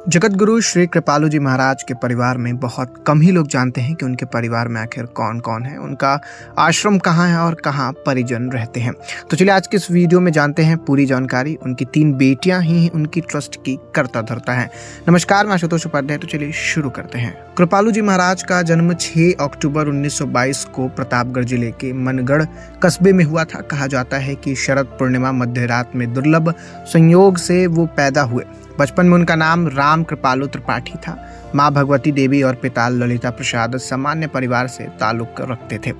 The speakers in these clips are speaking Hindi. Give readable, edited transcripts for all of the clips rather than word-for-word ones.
जगत गुरु श्री कृपालु जी महाराज के परिवार में बहुत कम ही लोग जानते हैं कि उनके परिवार में आखिर कौन कौन है, उनका आश्रम कहाँ है और कहाँ परिजन रहते हैं। तो चलिए आज के इस वीडियो में जानते हैं पूरी जानकारी। उनकी 3 बेटियां ही उनकी ट्रस्ट की कर्ता धर्ता हैं। नमस्कार, मैं आशुतोष उपाध्याय। तो चलिए शुरू करते हैं। कृपालु जी महाराज का जन्म 6 अक्टूबर 1922 को प्रतापगढ़ जिले के मनगढ़ कस्बे में हुआ था। कहा जाता है कि शरद पूर्णिमा मध्य रात में दुर्लभ संयोग से वो पैदा हुए। बचपन में उनका नाम राम कृपालु त्रिपाठी था। माँ भगवती देवी और पिता ललिता प्रसाद सामान्य परिवार से ताल्लुक रखते थे।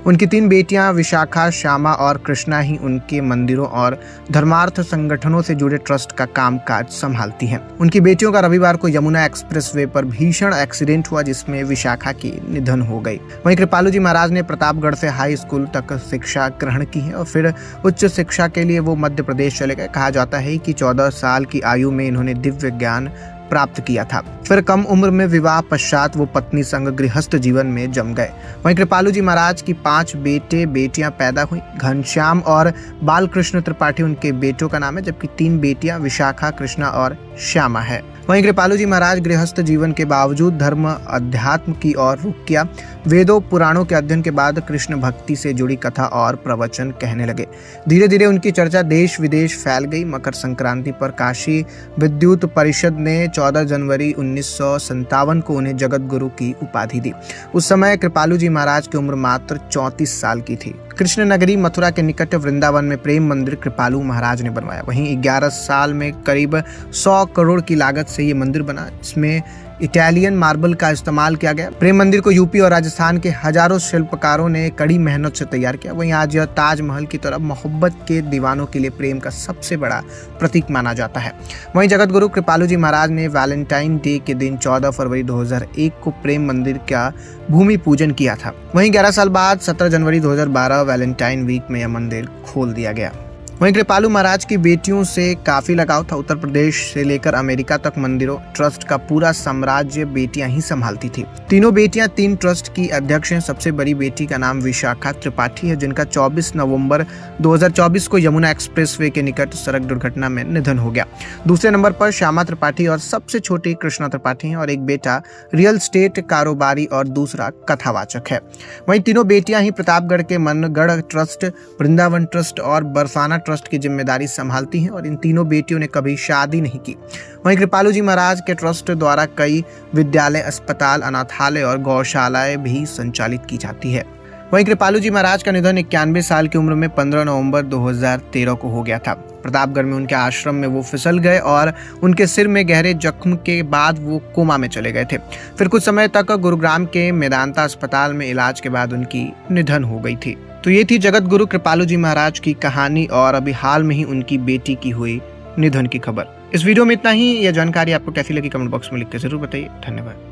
उनकी 3 बेटियां विशाखा, श्यामा और कृष्णा ही उनके मंदिरों और धर्मार्थ संगठनों से जुड़े ट्रस्ट का कामकाज संभालती हैं। उनकी बेटियों का रविवार को यमुना एक्सप्रेसवे पर भीषण एक्सीडेंट हुआ, जिसमें विशाखा की निधन हो गई। वहीं कृपालु जी महाराज ने प्रतापगढ़ से हाई स्कूल तक शिक्षा ग्रहण की है और फिर उच्च शिक्षा के लिए वो मध्य प्रदेश चले गए। कहा जाता है कि 14 साल की आयु में इन्होंने दिव्य ज्ञान प्राप्त किया था। फिर कम उम्र में विवाह पश्चात वो पत्नी संग गृहस्थ जीवन में जम गए। वहीं कृपालु जी महाराज की 5 बेटे बेटियां पैदा हुई। घनश्याम और बालकृष्ण त्रिपाठी उनके बेटों का नाम है, जबकि 3 बेटियां विशाखा, कृष्णा और श्यामा है। वहीं कृपालु जी महाराज गृहस्थ जीवन के बावजूद धर्म अध्यात्म की ओर रुख किया। वेदों पुराणों के अध्ययन के बाद कृष्ण भक्ति से जुड़ी कथा और प्रवचन कहने लगे। धीरे धीरे उनकी चर्चा देश विदेश फैल गई। मकर संक्रांति पर काशी विद्युत परिषद ने 14 जनवरी 1957 को उन्हें जगत गुरु की उपाधि दी। उस समय कृपालु जी महाराज की उम्र मात्र 34 साल की थी। कृष्ण नगरी मथुरा के निकट वृंदावन में प्रेम मंदिर कृपालु महाराज ने बनवाया। वहीं 11 साल में करीब 100 करोड़ की लागत से ये मंदिर बना। इसमें इटालियन मार्बल का इस्तेमाल किया गया। प्रेम मंदिर को यूपी और राजस्थान के हजारों शिल्पकारों ने कड़ी मेहनत से तैयार किया। वहीं आज यह ताजमहल की तरह मोहब्बत के दीवानों के लिए प्रेम का सबसे बड़ा प्रतीक माना जाता है। वहीं जगत गुरु कृपालु जी महाराज ने वैलेंटाइन डे के दिन 14 फरवरी 2001 को प्रेम मंदिर का भूमि पूजन किया था। वहीं 11 साल बाद 17 जनवरी 2012 वैलेंटाइन वीक में यह मंदिर खोल दिया गया। वहीं कृपालु महाराज की बेटियों से काफी लगाव था। उत्तर प्रदेश से लेकर अमेरिका तक मंदिरों ट्रस्ट का पूरा साम्राज्य बेटियां ही संभालती थी। तीनों बेटियां 3 ट्रस्ट की अध्यक्ष हैं। सबसे बड़ी बेटी का नाम विशाखा त्रिपाठी है, जिनका 24 नवंबर 2024 को यमुना एक्सप्रेसवे के निकट सड़क दुर्घटना में निधन हो गया। दूसरे नंबर पर श्यामा त्रिपाठी और सबसे छोटी कृष्णा त्रिपाठी हैं और एक बेटा रियल स्टेट कारोबारी और दूसरा कथावाचक है। वहीं तीनों बेटियां ही प्रतापगढ़ के मनगढ़ ट्रस्ट, वृंदावन ट्रस्ट और बरसाना ट्रस्ट की जिम्मेदारी संभालती हैं और इन तीनों बेटियों ने कभी शादी नहीं की। वहीं कृपालु जी महाराज के ट्रस्ट द्वारा कई विद्यालय, अस्पताल, अनाथालय और गौशालाएं भी संचालित की जाती है। वहीं कृपालु जी महाराज का निधन 91 साल की उम्र में 15 नवंबर 2013 को हो गया था। प्रतापगढ़ में उनके आश्रम में वो फिसल गए और उनके सिर में गहरे जख्म के बाद वो कोमा में चले गए थे। फिर कुछ समय तक गुरुग्राम के मेदांता अस्पताल में इलाज के बाद उनकी निधन हो गई थी। तो ये थी जगत गुरु कृपालु जी महाराज की कहानी और अभी हाल में ही उनकी बेटी की हुई निधन की खबर। इस वीडियो में इतना ही। यह जानकारी आपको कैसी लगी कमेंट बॉक्स में लिख के जरूर बताइए। धन्यवाद।